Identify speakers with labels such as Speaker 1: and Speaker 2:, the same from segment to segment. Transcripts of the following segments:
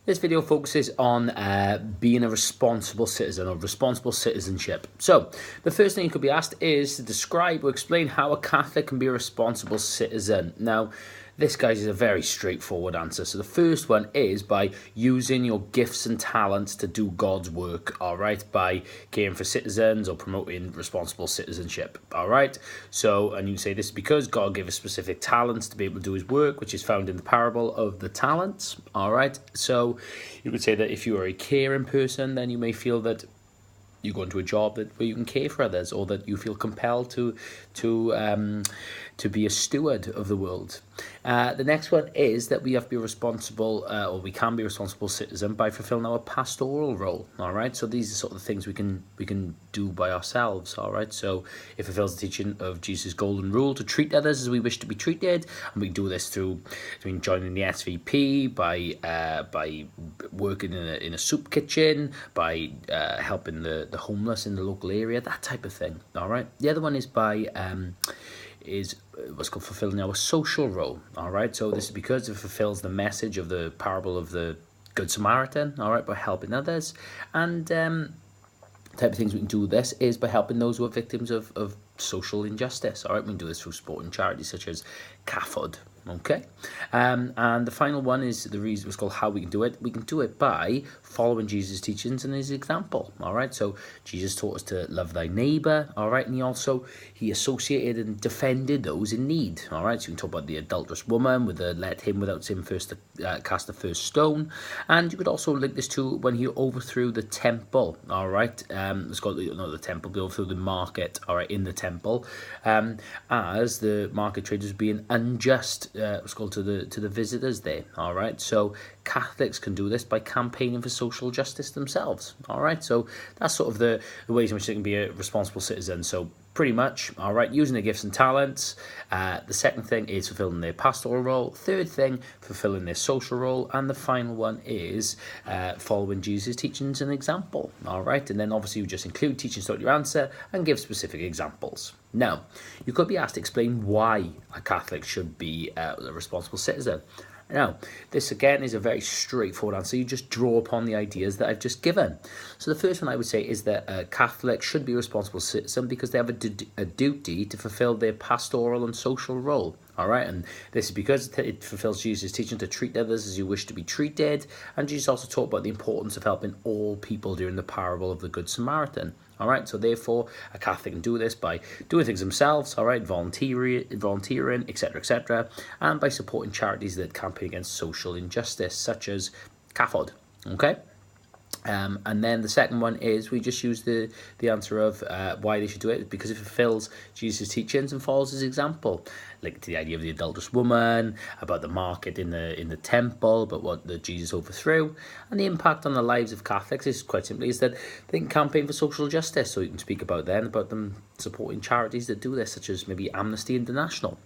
Speaker 1: This video focuses on being a responsible citizen or responsible citizenship. So the first thing you could be asked is to describe or explain how a Catholic can be a responsible citizen. Now, this, guys, is a very straightforward answer. So the first one is by using your gifts and talents to do God's work, all right, by caring for citizens or promoting responsible citizenship, all right? So, and you say this is because God gave us specific talents to be able to do his work, which is found in the parable of the talents, all right? So you could say that if you are a caring person, then you may feel that you go into a job where you can care for others, or that you feel compelled to be a steward of the world. The next one is that we have to be responsible, or we can be a responsible citizen by fulfilling our pastoral role. All right, so these are sort of the things we can do by ourselves. All right, so it fulfills the teaching of Jesus' golden rule to treat others as we wish to be treated, and we do this through joining the SVP, by working in a soup kitchen, by helping the homeless in the local area, that type of thing. All right. The other one is by is what's called fulfilling our social role. All right. So this is because it fulfills the message of the parable of the Good Samaritan. All right, by helping others, and type of things we can do with this is by helping those who are victims of social injustice. All right, we can do this through sporting charities such as CAFOD. Okay, and the final one is the reason it's called how we can do it. We can do it by following Jesus' teachings and his example. All right, so Jesus taught us to love thy neighbor. All right, and he associated and defended those in need. All right, so you can talk about the adulterous woman with the let him without sin first cast the first stone, and you could also link this to when he overthrew the temple. All right, it's called not the temple, but overthrew the market. All right, in the temple, as the market traders being unjust. Was called to the visitors there. All right, so Catholics can do this by campaigning for social justice themselves. All right, so that's sort of the ways in which they can be a responsible citizen. So pretty much, all right, using their gifts and talents. The second thing is fulfilling their pastoral role. Third thing, fulfilling their social role. And the final one is following Jesus' teachings and example. All right, and then obviously you just include teachings throughout your answer and give specific examples. Now, you could be asked to explain why a Catholic should be a responsible citizen. Now, this again is a very straightforward answer. You just draw upon the ideas that I've just given. So the first one I would say is that a Catholic should be a responsible citizen because they have a duty to fulfill their pastoral and social role. All right, and this is because it fulfills Jesus' teaching to treat others as you wish to be treated. And Jesus also talked about the importance of helping all people during the parable of the Good Samaritan. All right, so therefore, a Catholic can do this by doing things themselves, all right, volunteering, etc., and by supporting charities that campaign against social injustice, such as CAFOD, okay? And then the second one is we just use the answer of why they should do it because it fulfills Jesus' teachings and follows his example, like to the idea of the adulterous woman, about the market in the temple, but what the Jesus overthrew, and the impact on the lives of Catholics is quite simply is that they can campaign for social justice. So you can speak about them supporting charities that do this, such as maybe Amnesty International.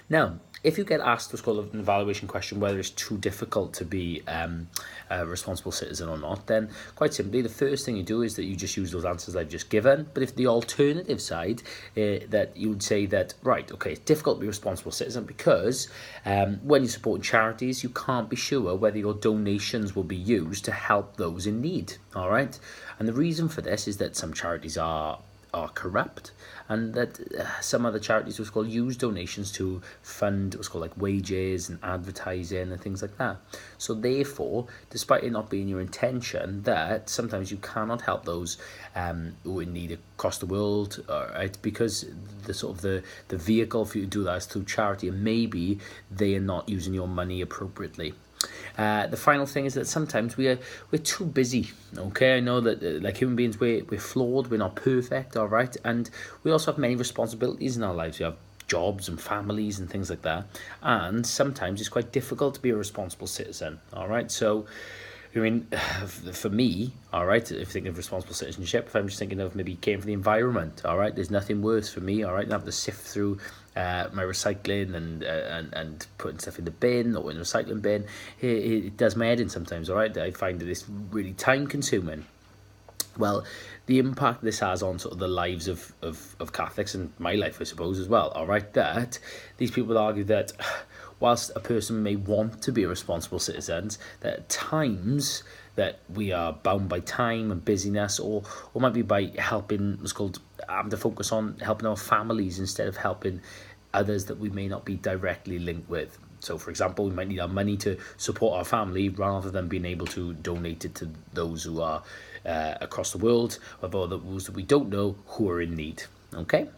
Speaker 1: Now, if you get asked what's called an evaluation question whether it's too difficult to be a responsible citizen or not, then quite simply the first thing you do is that you just use those answers I've just given. But if the alternative side, that you would say that, right, okay, it's difficult to be a responsible citizen because when you're supporting charities, you can't be sure whether your donations will be used to help those in need, all right? And the reason for this is that some charities are corrupt, and that some other charities what's called use donations to fund what's called like wages and advertising and things like that. So therefore, despite it not being your intention, that sometimes you cannot help those who are in need across the world, right? Because the vehicle for you to do that is through charity, and maybe they are not using your money appropriately. The final thing is that sometimes we're too busy. Okay, I know that like human beings, we're flawed, we're not perfect, all right, and we also have many responsibilities in our lives. We have jobs and families and things like that, and sometimes it's quite difficult to be a responsible citizen. All right, so I mean, for me, all right, if thinking of responsible citizenship, if I'm just thinking of maybe caring for the environment, all right, there's nothing worse for me, all right, than having to sift through my recycling and putting stuff in the bin or in the recycling bin. It does my head in sometimes, all right. I find that it's really time consuming. Well, the impact this has on sort of the lives of Catholics and my life, I suppose, as well, all right, that these people argue that whilst a person may want to be a responsible citizen, that at times that we are bound by time and busyness, or might be by helping, what's called, having to focus on helping our families instead of helping others that we may not be directly linked with. So, for example, we might need our money to support our family rather than being able to donate it to those who are across the world, or those that we don't know who are in need. Okay?